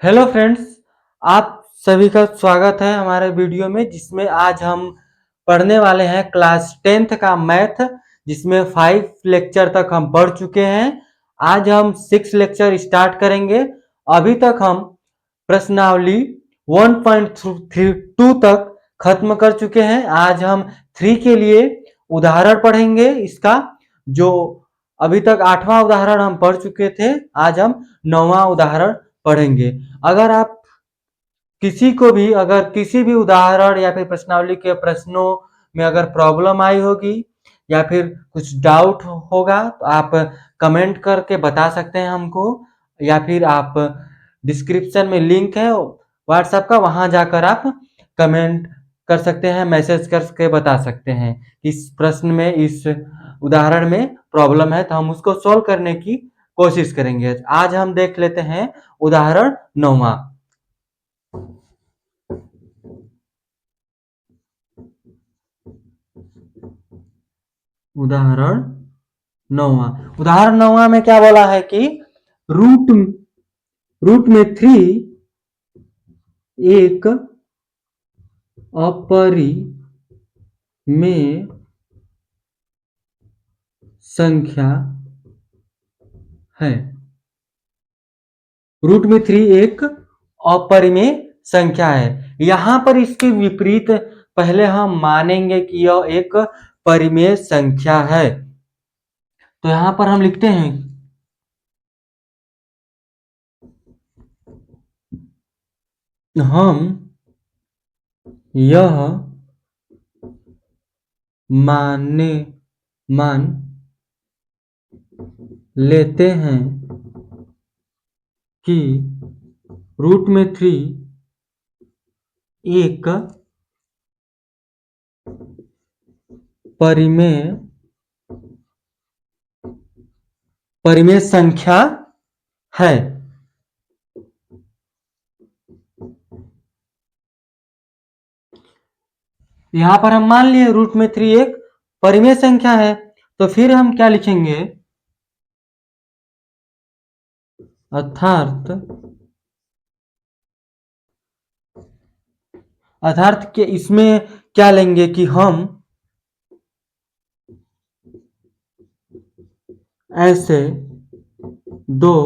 Hello friends, आप सभी का स्वागत है हमारे वीडियो में जिसमें आज हम पढ़ने वाले हैं क्लास 10th का मैथ, जिसमें 5 लेक्चर तक हम पढ़ चुके हैं। आज हम 6 लेक्चर स्टार्ट करेंगे। अभी तक हम प्रश्नावली 1.32 तक खत्म कर चुके हैं। आज हम 3 के लिए उदाहरण पढ़ेंगे। इसका जो अभी तक 8वां उदाहरण हम पढ़ चुके थे, आज हम 9वां उदाहरण पढ़ेंगे। अगर आप अगर किसी भी उदाहरण या फिर प्रश्नावली के प्रश्नों में अगर प्रॉब्लम आई होगी या फिर कुछ डाउट होगा तो आप कमेंट करके बता सकते हैं हमको, या फिर आप डिस्क्रिप्शन में लिंक है व्हाट्सएप का, वहां जाकर आप कमेंट कर सकते हैं, मैसेज करके बता सकते हैं इस प्रश्न में, इस उदाहरण में प्रॉब्लम है तो हम उसको सॉल्व करने की कोशिश करेंगे। आज हम देख लेते हैं उदाहरण 9वां। उदाहरण 9वां। उदाहरण 9वां में क्या बोला है कि रूट रूट में 3 एक अपरिमेय संख्या है। रूट में 3 एक अपरिमेय संख्या है। यहां पर इसके विपरीत पहले हम मानेंगे कि यह एक परिमेय संख्या है। तो यहां पर हम लिखते हैं हम यह मान लेते हैं कि रूट में 3 एक परिमेय संख्या है। यहां पर हम मान लिए रूट में 3 एक परिमेय संख्या है, तो फिर हम क्या लिखेंगे, अर्थात के इसमें क्या लेंगे कि हम ऐसे दो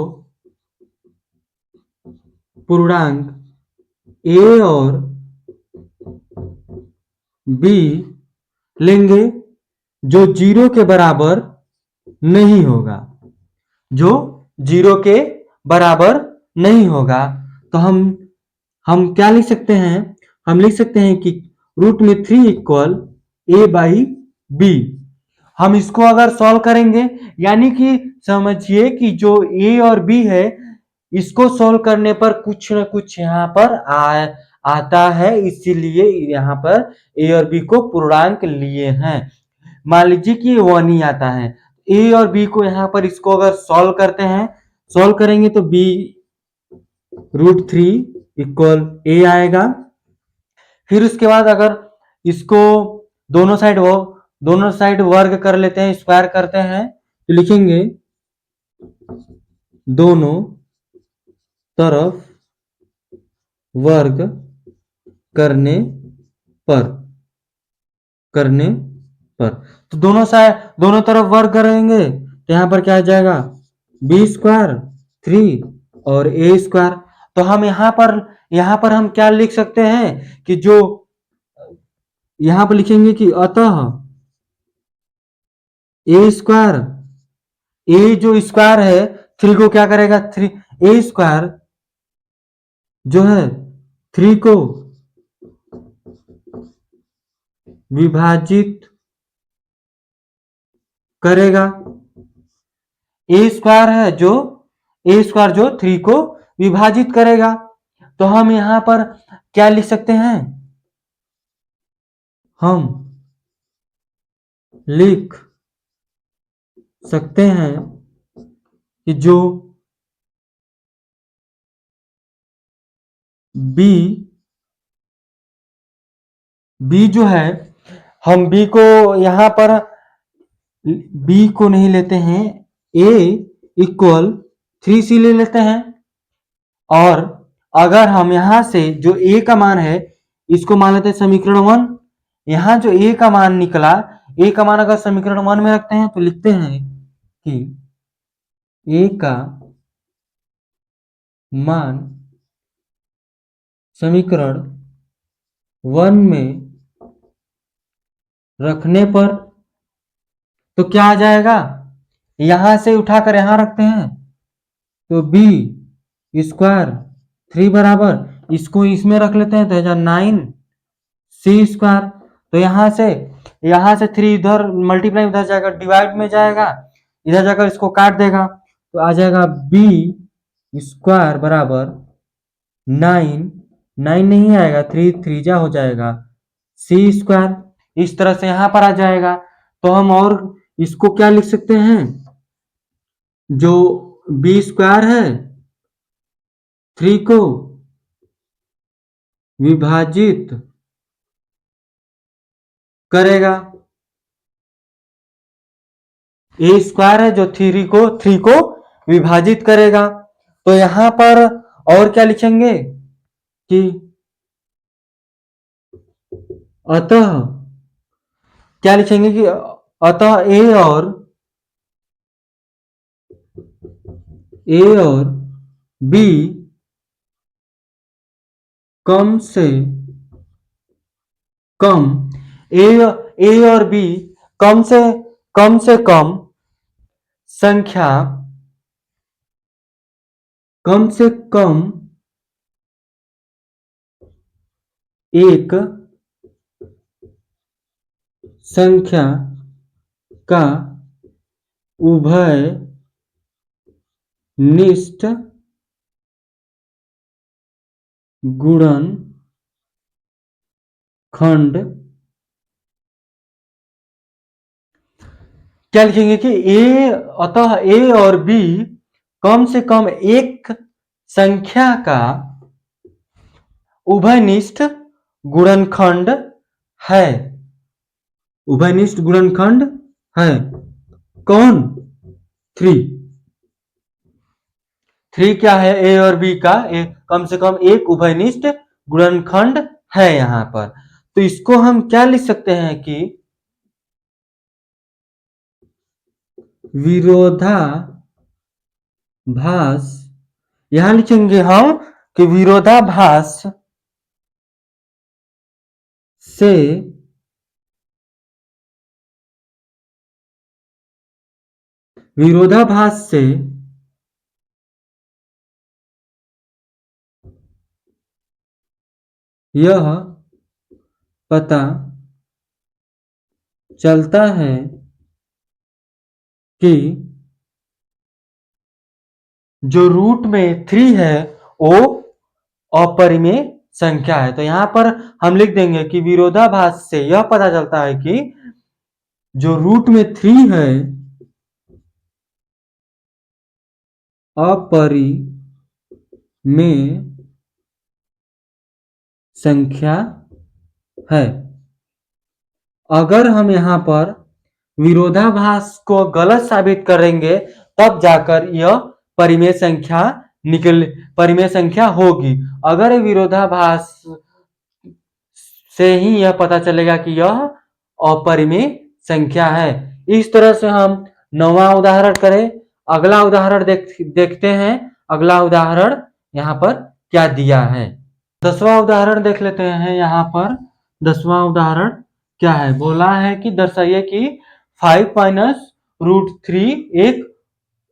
पूर्णांक ए और बी लेंगे जो 0 के बराबर नहीं होगा, जो 0 के बराबर नहीं होगा। तो हम क्या लिख सकते हैं, हम लिख सकते हैं कि रूट में 3 इक्वल ए बाई बी। हम इसको अगर सॉल्व करेंगे, यानी कि समझिए कि जो ए और बी है, इसको सॉल्व करने पर कुछ ना कुछ यहाँ पर आता है, इसीलिए यहाँ पर ए और बी को पूर्णांक लिए हैं। मान लीजिए कि 1 ही आता है, ए और बी को यहाँ पर इसको अगर सॉल्व करते हैं, सॉल्व करेंगे तो बी रूट 3 इक्वल ए आएगा। फिर उसके बाद अगर इसको दोनों साइड वर्ग कर लेते हैं, स्क्वायर करते हैं, तो लिखेंगे दोनों तरफ वर्ग करने पर तो दोनों तरफ वर्ग करेंगे तो यहां पर क्या आ जाएगा, बी स्क्वायर 3 और ए स्क्वायर। तो हम यहां पर हम क्या लिख सकते हैं कि जो यहां पर लिखेंगे कि अतः ए स्क्वायर, ए जो स्क्वायर है 3 को क्या करेगा, 3 ए स्क्वायर जो है 3 को विभाजित करेगा। ए स्क्वायर जो 3 को विभाजित करेगा। तो हम यहां पर क्या लिख सकते हैं, हम लिख सकते हैं कि जो बी जो है, हम बी को यहां पर बी को नहीं लेते हैं, ए इक्वल 3 सी ले लेते हैं, और अगर हम यहां से जो a का मान है इसको मान लेते हैं समीकरण 1। यहां जो a का मान निकला, a का मान अगर समीकरण 1 में रखते हैं तो लिखते हैं कि a का मान समीकरण 1 में रखने पर तो क्या आ जाएगा, यहां से उठाकर यहां रखते हैं तो b स्क्वायर 3 बराबर इसको इसमें रख लेते हैं तो 9 सी स्क्वायर। तो यहां से 3 इधर मल्टीप्लाई उधर जाएगा, डिवाइड में जाएगा, इधर जाकर इसको काट देगा तो आ जाएगा b स्क्वायर बराबर 9, 9 नहीं आएगा, 3 3 जा हो जाएगा सी स्क्वायर। इस तरह से यहां पर आ जाएगा। तो हम और इसको क्या लिख सकते हैं, जो b स्क्वायर है 3 को विभाजित करेगा, ए स्क्वायर है जो 3 को विभाजित करेगा। तो यहां पर और क्या लिखेंगे कि अतः क्या लिखेंगे कि अतः ए और बी कम से कम, ए और बी कम से कम संख्या, कम से कम एक संख्या का उभय निष्ठ गुणनखंड, क्या लिखेंगे कि अतः ए और बी कम से कम एक संख्या का उभयनिष्ठ गुणनखंड है, उभयनिष्ठ गुणनखंड है। कौन? 3 क्या है, ए और बी का कम से कम एक उभयनिष्ठ गुणनखंड है यहां पर। तो इसको हम क्या लिख सकते हैं कि विरोधाभास, यहां लिखेंगे हम कि विरोधाभास से यह पता चलता है कि जो रूट में 3 है वो अपरिमेय संख्या है। तो यहां पर हम लिख देंगे कि विरोधाभास से यह पता चलता है कि जो रूट में 3 है अपरिमेय संख्या है। अगर हम यहां पर विरोधाभास को गलत साबित करेंगे तब जाकर यह परिमेय संख्या होगी। अगर विरोधाभास से ही यह पता चलेगा कि यह अपरिमेय संख्या है। इस तरह से हम 9वां उदाहरण करें। अगला उदाहरण देखते हैं। अगला उदाहरण यहाँ पर क्या दिया है। 10वां उदाहरण देख लेते हैं। यहाँ पर 10वां उदाहरण क्या है, बोला है कि दर्शाइए कि 5 माइनस रूट 3 एक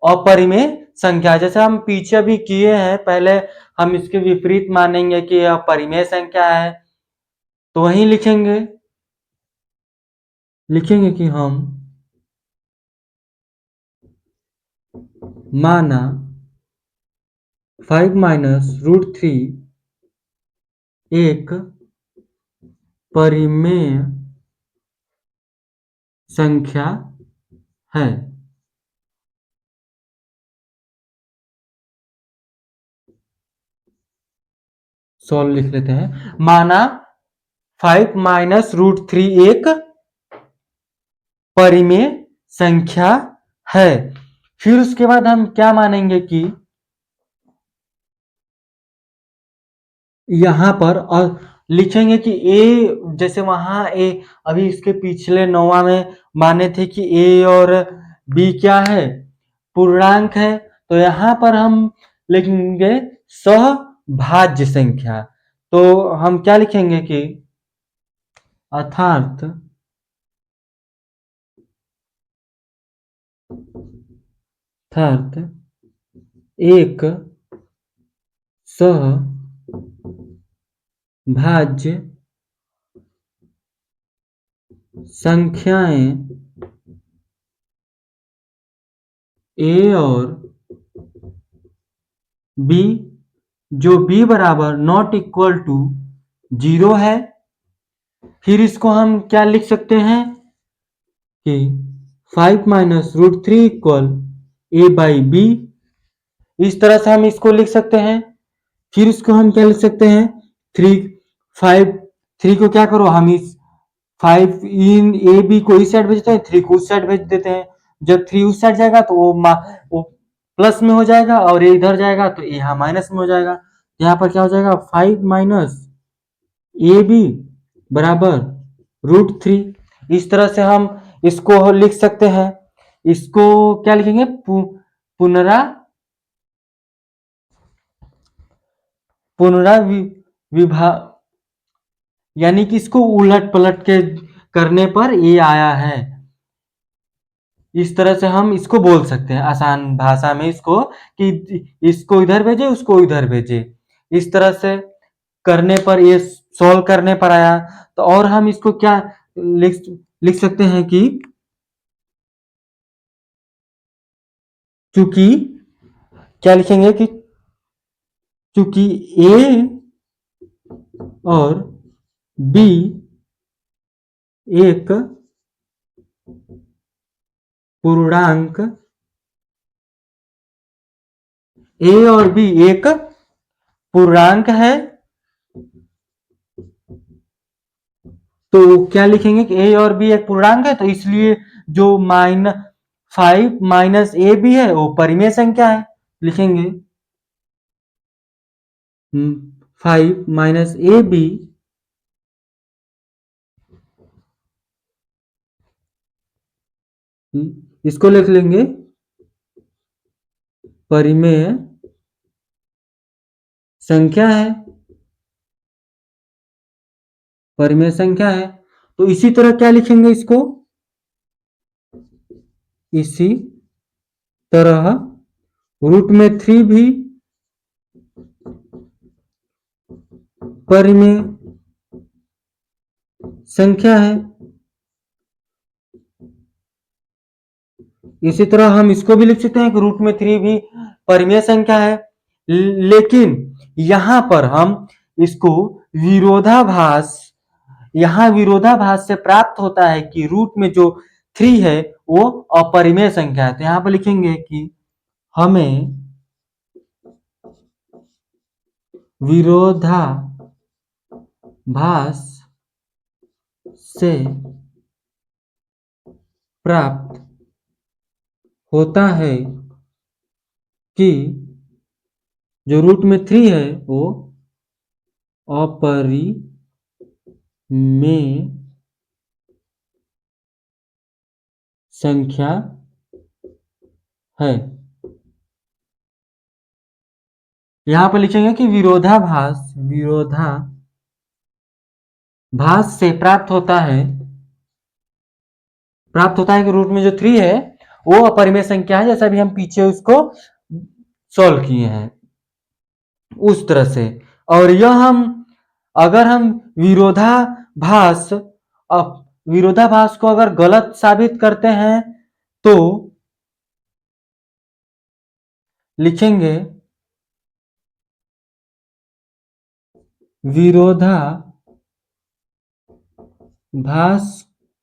अपरिमेय संख्या। जैसे हम पीछे भी किए हैं, पहले हम इसके विपरीत मानेंगे कि यह परिमेय संख्या है तो वहीं लिखेंगे कि हम माना 5 माइनस रूट 3 एक परिमेय संख्या है। सॉल्व लिख लेते हैं। माना 5 माइनस रूट 3 एक परिमेय संख्या है। फिर उसके बाद हम क्या मानेंगे कि यहाँ पर और लिखेंगे कि ए, जैसे वहां ए, अभी इसके पिछले नौवा में माने थे कि ए और बी क्या है, पूर्णांक है, तो यहाँ पर हम लिखेंगे सहभाज्य संख्या। तो हम क्या लिखेंगे कि अर्थात एक सहभाज्य संख्याएं ए और बी, जो बी बराबर नॉट इक्वल टू 0 है। फिर इसको हम क्या लिख सकते हैं कि 5 minus root three equal A by B, इस तरह से हम इसको लिख सकते हैं। फिर इसको हम क्या लिख सकते हैं, 3 5 3 को क्या करो, हम इस 5 इन ए बी को इस साइड भेजते हैं, 3 को उस साइड भेज देते हैं। जब 3 उस साइड जाएगा तो वो प्लस में हो जाएगा, और ये इधर जाएगा तो यहाँ माइनस में हो जाएगा। यहाँ पर क्या हो जाएगा, 5 माइनस ए बी बराबर रूट थ्री। इस तरह से हम इसको लिख सकते हैं। इसको क्या लिखेंगे, पुनरा पुनरा विभा यानी कि इसको उलट पलट के करने पर ये आया है। इस तरह से हम इसको बोल सकते हैं आसान भाषा में इसको, कि इसको इधर भेजे उसको इधर भेजे। इस तरह से करने पर ये सॉल्व करने पर आया। तो और हम इसको क्या लिख लिख सकते हैं कि चूंकि क्या लिखेंगे कि चूंकि ए और बी एक पूर्णांक, ए और बी एक पूर्णांक है, तो क्या लिखेंगे कि ए और बी एक पूर्णांक है, तो इसलिए जो 5 माइनस ए बी है वो परिमेय संख्या है। लिखेंगे 5 माइनस ए बी इसको लिख लेंगे परिमेय संख्या है, परिमेय संख्या है। तो इसी तरह क्या लिखेंगे इसको, इसी तरह रूट में 3 भी परिमेय संख्या है। इसी तरह हम इसको भी लिख सकते हैं कि रूट में 3 भी परिमेय संख्या है। लेकिन यहां पर हम इसको विरोधाभास, यहां विरोधाभास से प्राप्त होता है कि रूट में जो 3 है वो अपरिमेय संख्या है। तो यहां पर लिखेंगे कि हमें विरोधाभास से प्राप्त होता है कि जो रूट में 3 है वो अपरिमेय संख्या है। यहां पर लिखेंगे कि विरोधाभास से प्राप्त होता है कि रूट में जो 3 है वो अपरिमेय संख्या है, जैसा भी हम पीछे उसको सॉल्व किए हैं उस तरह से। और यह हम अगर हम विरोधाभास विरोधाभास को अगर गलत साबित करते हैं तो लिखेंगे विरोधाभास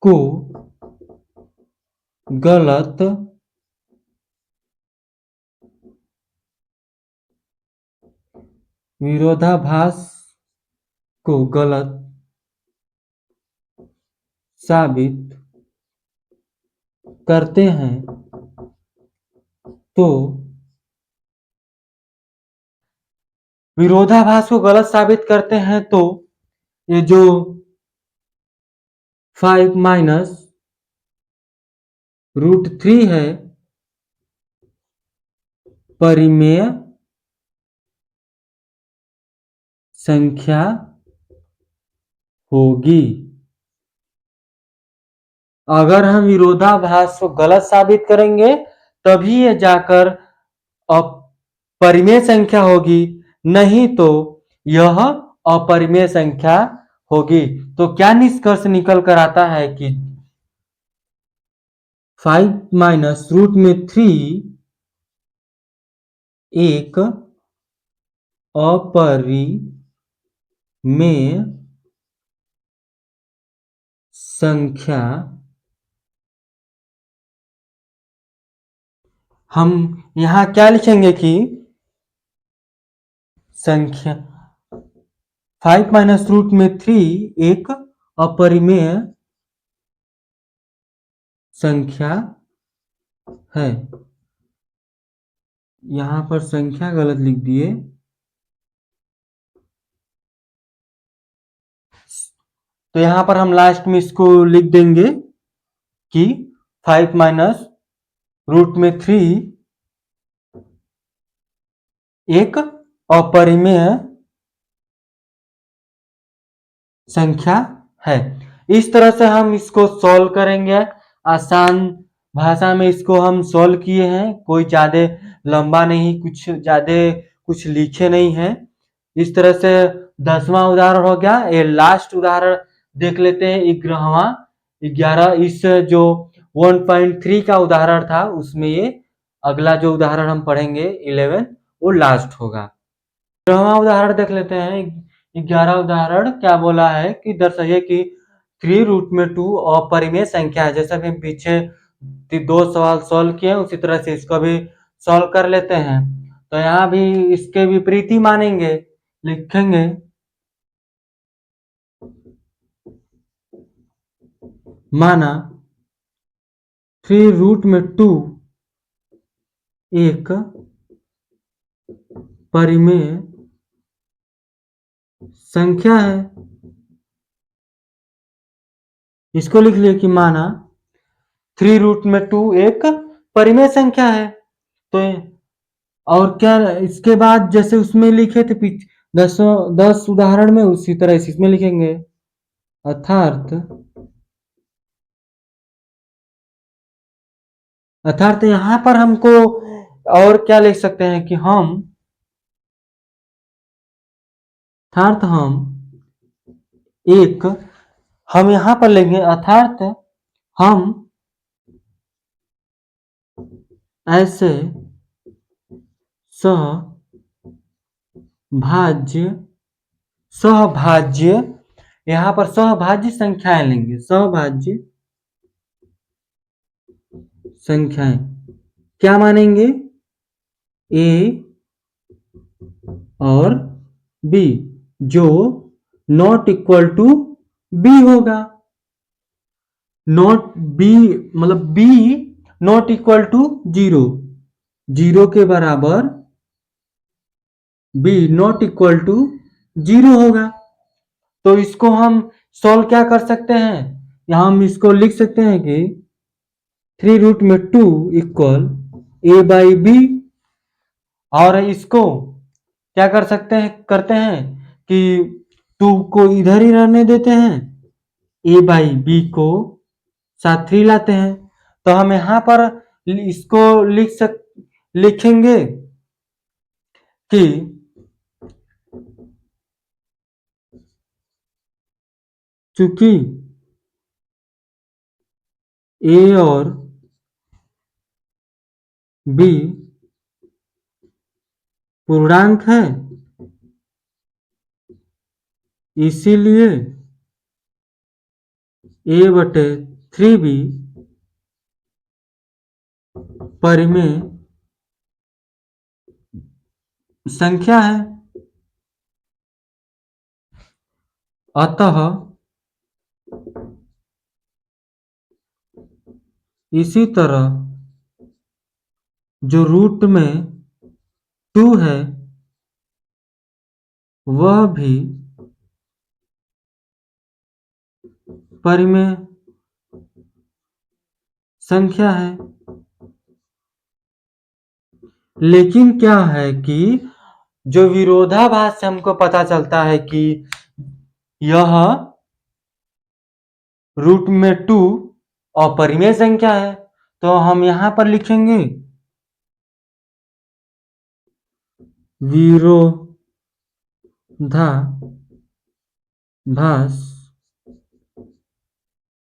को गलत विरोधाभास को गलत साबित करते हैं तो विरोधाभास को गलत साबित करते हैं तो ये जो 5 माइनस √3 है परिमेय संख्या होगी। अगर हम विरोधाभास को गलत साबित करेंगे तभी ये जाकर अपरिमेय संख्या होगी, नहीं तो यह अपरिमेय संख्या होगी। तो क्या निष्कर्ष निकल कर आता है कि 5 माइनस √3 एक अपरिमेय संख्या। हम यहां क्या लिखेंगे कि संख्या 5 माइनस √3 एक अपरिमेय संख्या है। यहां पर संख्या गलत लिख दिए, तो यहां पर हम लास्ट में इसको लिख देंगे कि 5 माइनस √3 एक अपरिमेय संख्या है। इस तरह से हम इसको सॉल्व करेंगे। आसान भाषा में इसको हम सॉल्व किए हैं, कोई ज़्यादा लंबा नहीं, कुछ ज़्यादा कुछ लिखे नहीं है। इस तरह से 10वां उदाहरण हो गया। ये लास्ट उदाहरण देख लेते हैं 11वां 11। इस जो 1.3 का उदाहरण था उसमें ये अगला जो उदाहरण हम पढ़ेंगे 11 वो लास्ट होगा। 11वां उदाहरण देख लेते हैं। 11 उदाहरण क्या बोला है कि दर्शाइए कि 3√2 अपरिमेय संख्या है। जैसा कि हम पीछे 2 सवाल सॉल्व किए उसी तरह से इसको भी सॉल्व कर लेते हैं। तो यहाँ भी इसके विपरीत ही मानेंगे, लिखेंगे माना 3√2 एक परिमेय संख्या है। इसको लिख लिए कि माना 3√2 एक परिमेय संख्या है। तो और क्या इसके बाद जैसे उसमें लिखे थे 10 उदाहरण में उसी तरह इसमें लिखेंगे, अर्थात यहाँ पर हमको और क्या लिख सकते हैं कि हम यहाँ पर लेंगे अर्थात हम ऐसे सहभाज्य यहाँ पर सहभाज्य संख्याएं लेंगे। सहभाज्य संख्याएं क्या मानेंगे? ए और बी, जो नॉट इक्वल टू बी होगा। नॉट बी मतलब बी नॉट इक्वल टू 0, 0 के बराबर बी नॉट इक्वल टू 0 होगा। तो इसको हम सॉल्व क्या कर सकते हैं? यहां हम इसको लिख सकते हैं कि 3√2 इक्वल ए बाई बी। और इसको क्या कर सकते हैं करते हैं कि 2 को इधर ही रहने देते हैं, ए बाई बी को साथ 3 लाते हैं। तो हम यहां पर इसको लिखेंगे कि चूंकि ए और बी पूर्णांक है, इसीलिए a/3b परिमेय संख्या है। अतः इसी तरह जो रूट में 2 है वह भी परिमेय संख्या है। लेकिन क्या है कि जो विरोधाभास से हमको पता चलता है कि यह रूट में 2 अपरिमेय संख्या है, तो हम यहां पर लिखेंगे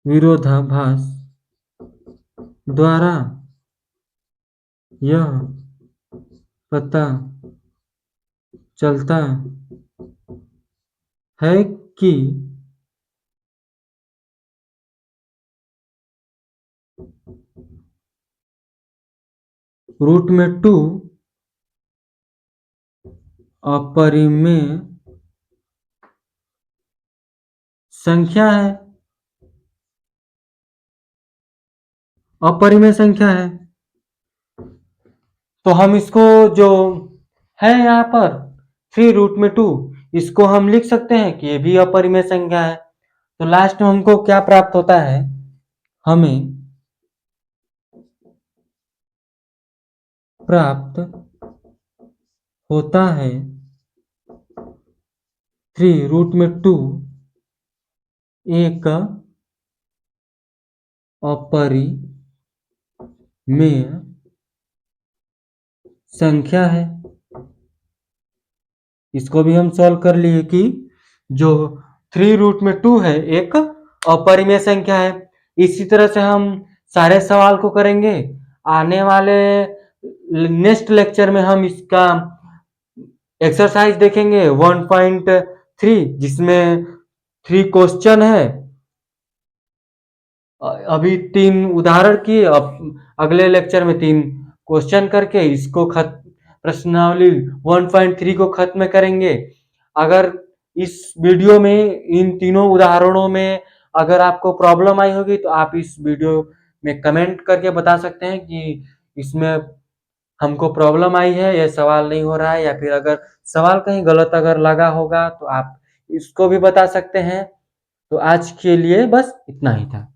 विरोधाभास द्वारा यह पता चलता है कि रूट में 2 अपरिमेय संख्या है। अपरिमेय संख्या है, तो हम इसको जो है यहाँ पर 3√2 इसको हम लिख सकते हैं कि ये भी अपरिमेय संख्या है। तो लास्ट में हमको क्या प्राप्त होता है, हमें प्राप्त होता है 3√2 एक अपरिमेय संख्या है। इसको भी हम सॉल्व कर लिए कि जो 3√2 है एक अपरिमेय संख्या है। इसी तरह से हम सारे सवाल को करेंगे। आने वाले नेक्स्ट लेक्चर में हम इसका एक्सरसाइज देखेंगे 1.3 जिसमें 3 क्वेश्चन है। अभी 3 उदाहरण किए, अब अगले लेक्चर में 3 क्वेश्चन करके इसको प्रश्नावली 1.3 को खत्म करेंगे। अगर इस वीडियो में इन तीनों उदाहरणों में अगर आपको प्रॉब्लम आई होगी तो आप इस वीडियो में कमेंट करके बता सकते हैं कि इसमें हमको प्रॉब्लम आई है, यह सवाल नहीं हो रहा है, या फिर अगर सवाल कहीं गलत अगर लगा होगा तो आप इसको भी बता सकते हैं। तो आज के लिए बस इतना ही था।